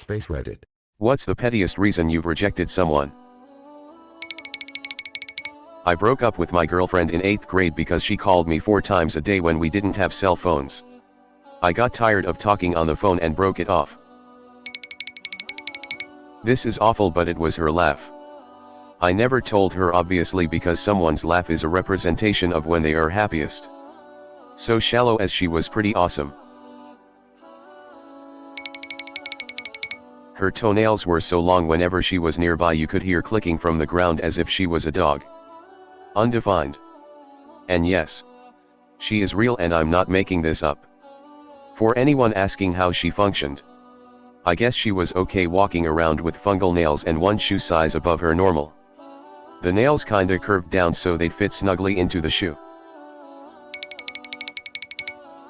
AskReddit. What's the pettiest reason you've rejected someone? I broke up with my girlfriend in 8th grade because she called me 4 times a day when we didn't have cell phones. I got tired of talking on the phone and broke it off. This is awful, but it was her laugh. I never told her, obviously, because someone's laugh is a representation of when they are happiest. So shallow as she was pretty awesome. Her toenails were so long whenever she was nearby you could hear clicking from the ground as if she was a dog. Undefined. And yes, she is real and I'm not making this up. For anyone asking how she functioned, I guess she was okay walking around with fungal nails and one shoe size above her normal. The nails kinda curved down so they'd fit snugly into the shoe.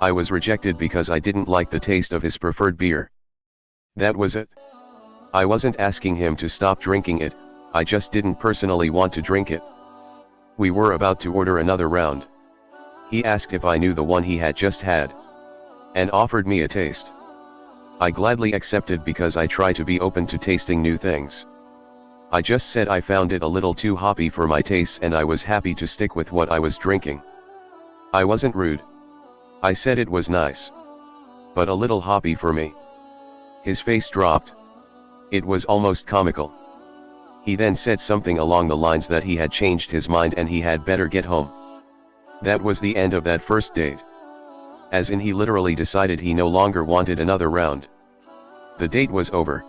I was rejected because I didn't like the taste of his preferred beer. That was it. I wasn't asking him to stop drinking it, I just didn't personally want to drink it. We were about to order another round. He asked if I knew the one he had just had, and offered me a taste. I gladly accepted because I try to be open to tasting new things. I just said I found it a little too hoppy for my tastes and I was happy to stick with what I was drinking. I wasn't rude. I said it was nice, but a little hoppy for me. His face dropped. It was almost comical. He then said something along the lines that he had changed his mind and he had better get home. That was the end of that first date. As in, he literally decided he no longer wanted another round. The date was over.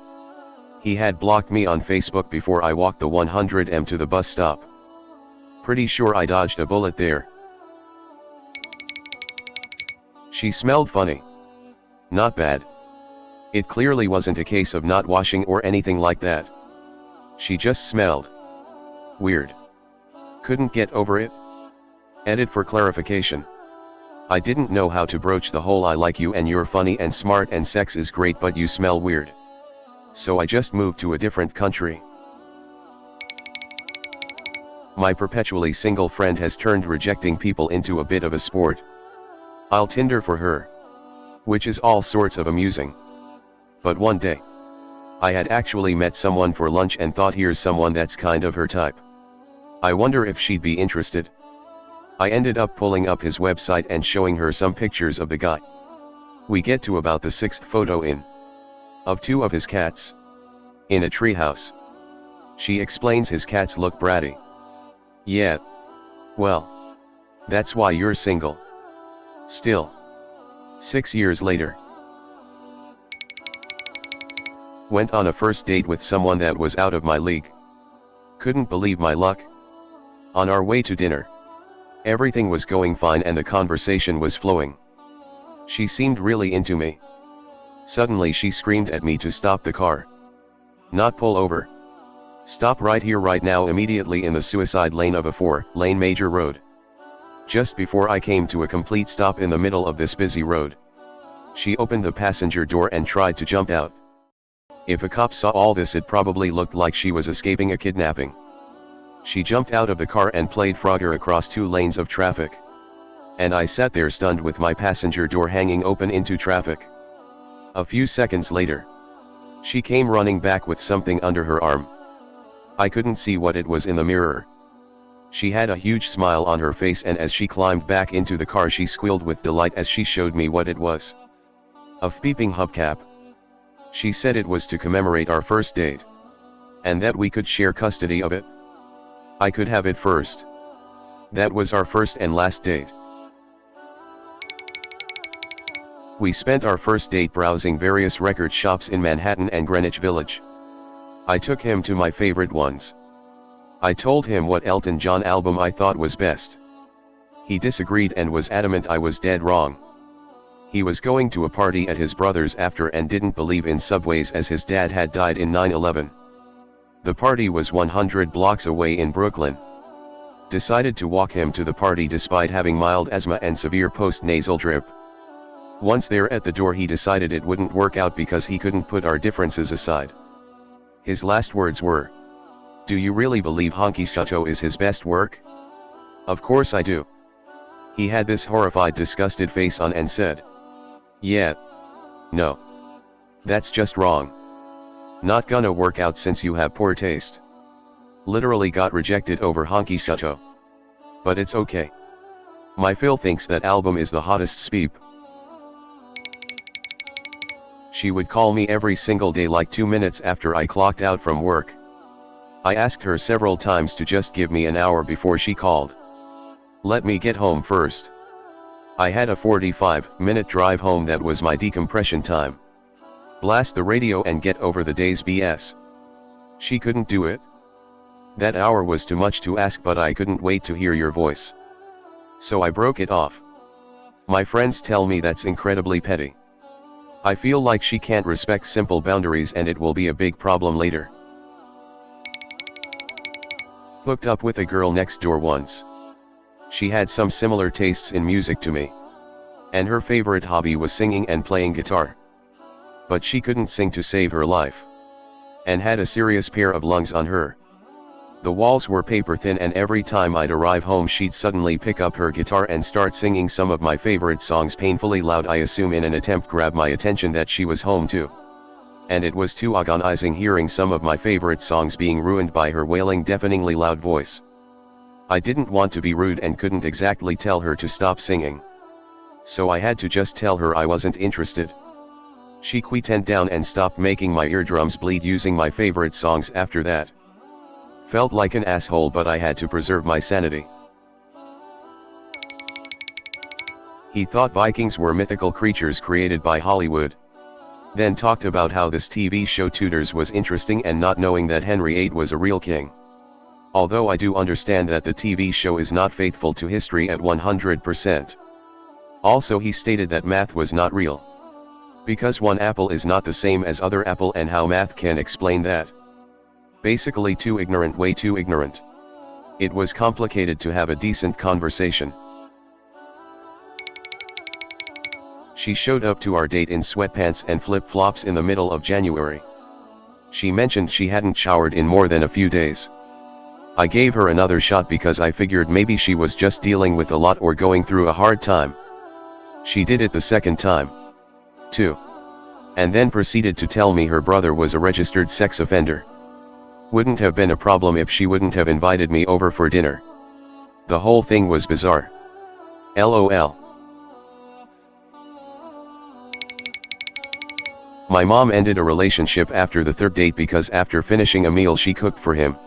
He had blocked me on Facebook before I walked the 100m to the bus stop. Pretty sure I dodged a bullet there. She smelled funny. Not bad. It clearly wasn't a case of not washing or anything like that. She just smelled weird. Couldn't get over it. Edit for clarification. I didn't know how to broach the whole "I like you and you're funny and smart and sex is great but you smell weird." So I just moved to a different country. My perpetually single friend has turned rejecting people into a bit of a sport. I'll Tinder for her, which is all sorts of amusing. But one day, I had actually met someone for lunch and thought, here's someone that's kind of her type. I wonder if she'd be interested. I ended up pulling up his website and showing her some pictures of the guy. We get to about the 6th photo in, of 2 of his cats, in a treehouse. She explains his cats look bratty. Yeah. Well, that's why you're single. Still. 6 years later. Went on a first date with someone that was out of my league. Couldn't believe my luck. On our way to dinner, everything was going fine and the conversation was flowing. She seemed really into me. Suddenly she screamed at me to stop the car. Not pull over. Stop right here right now, immediately in the suicide lane of a 4-lane major road. Just before I came to a complete stop in the middle of this busy road, she opened the passenger door and tried to jump out. If a cop saw all this, it probably looked like she was escaping a kidnapping. She jumped out of the car and played Frogger across 2 lanes of traffic. And I sat there stunned with my passenger door hanging open into traffic. A few seconds later, she came running back with something under her arm. I couldn't see what it was in the mirror. She had a huge smile on her face, and as she climbed back into the car she squealed with delight as she showed me what it was. A beeping hubcap. She said it was to commemorate our first date, and that we could share custody of it. I could have it first. That was our first and last date. We spent our first date browsing various record shops in Manhattan and Greenwich Village. I took him to my favorite ones. I told him what Elton John album I thought was best. He disagreed and was adamant I was dead wrong. He was going to a party at his brother's after and didn't believe in subways as his dad had died in 9/11. The party was 100 blocks away in Brooklyn. Decided to walk him to the party despite having mild asthma and severe post-nasal drip. Once there at the door he decided it wouldn't work out because he couldn't put our differences aside. His last words were, "Do you really believe Honky Chateau is his best work?" Of course I do. He had this horrified, disgusted face on and said, "Yeah. No. That's just wrong. Not gonna work out since you have poor taste. Literally got rejected over honky shuto. But it's okay. My Phil thinks that album is the hottest speep. She would call me every single day like 2 minutes after I clocked out from work. I asked her several times to just give me an hour before she called. Let me get home first. I had a 45-minute drive home that was my decompression time. Blast the radio and get over the day's BS. She couldn't do it. That hour was too much to ask, but I couldn't wait to hear your voice. So I broke it off. My friends tell me that's incredibly petty. I feel like she can't respect simple boundaries and it will be a big problem later. Hooked up with a girl next door once. She had some similar tastes in music to me. And her favorite hobby was singing and playing guitar. But she couldn't sing to save her life. And had a serious pair of lungs on her. The walls were paper thin and every time I'd arrive home she'd suddenly pick up her guitar and start singing some of my favorite songs painfully loud, I assume in an attempt to grab my attention that she was home too. And it was too agonizing hearing some of my favorite songs being ruined by her wailing deafeningly loud voice. I didn't want to be rude and couldn't exactly tell her to stop singing. So I had to just tell her I wasn't interested. She quietened down and stopped making my eardrums bleed using my favorite songs after that. Felt like an asshole, but I had to preserve my sanity. He thought Vikings were mythical creatures created by Hollywood. Then talked about how this TV show Tudors was interesting and not knowing that Henry VIII was a real king. Although I do understand that the TV show is not faithful to history at 100%. Also he stated that math was not real. Because one apple is not the same as other apple, and how math can explain that. Basically too ignorant, way too ignorant. It was complicated to have a decent conversation. She showed up to our date in sweatpants and flip-flops in the middle of January. She mentioned she hadn't showered in more than a few days. I gave her another shot because I figured maybe she was just dealing with a lot or going through a hard time. She did it the second time, too. And then proceeded to tell me her brother was a registered sex offender. Wouldn't have been a problem if she wouldn't have invited me over for dinner. The whole thing was bizarre. LOL. My mom ended a relationship after the third date because after finishing a meal she cooked for him,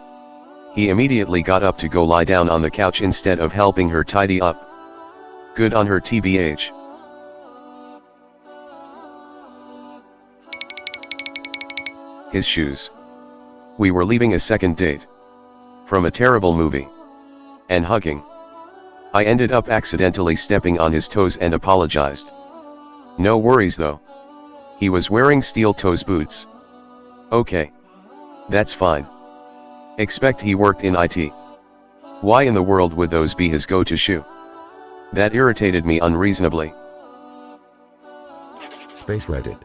he immediately got up to go lie down on the couch instead of helping her tidy up. Good on her TBH. His shoes. We were leaving a second date. From a terrible movie. And hugging. I ended up accidentally stepping on his toes and apologized. No worries though. He was wearing steel-toes boots. Okay. That's fine. Expect he worked in IT. Why in the world would those be his go-to shoe? That irritated me unreasonably. Space Reddit.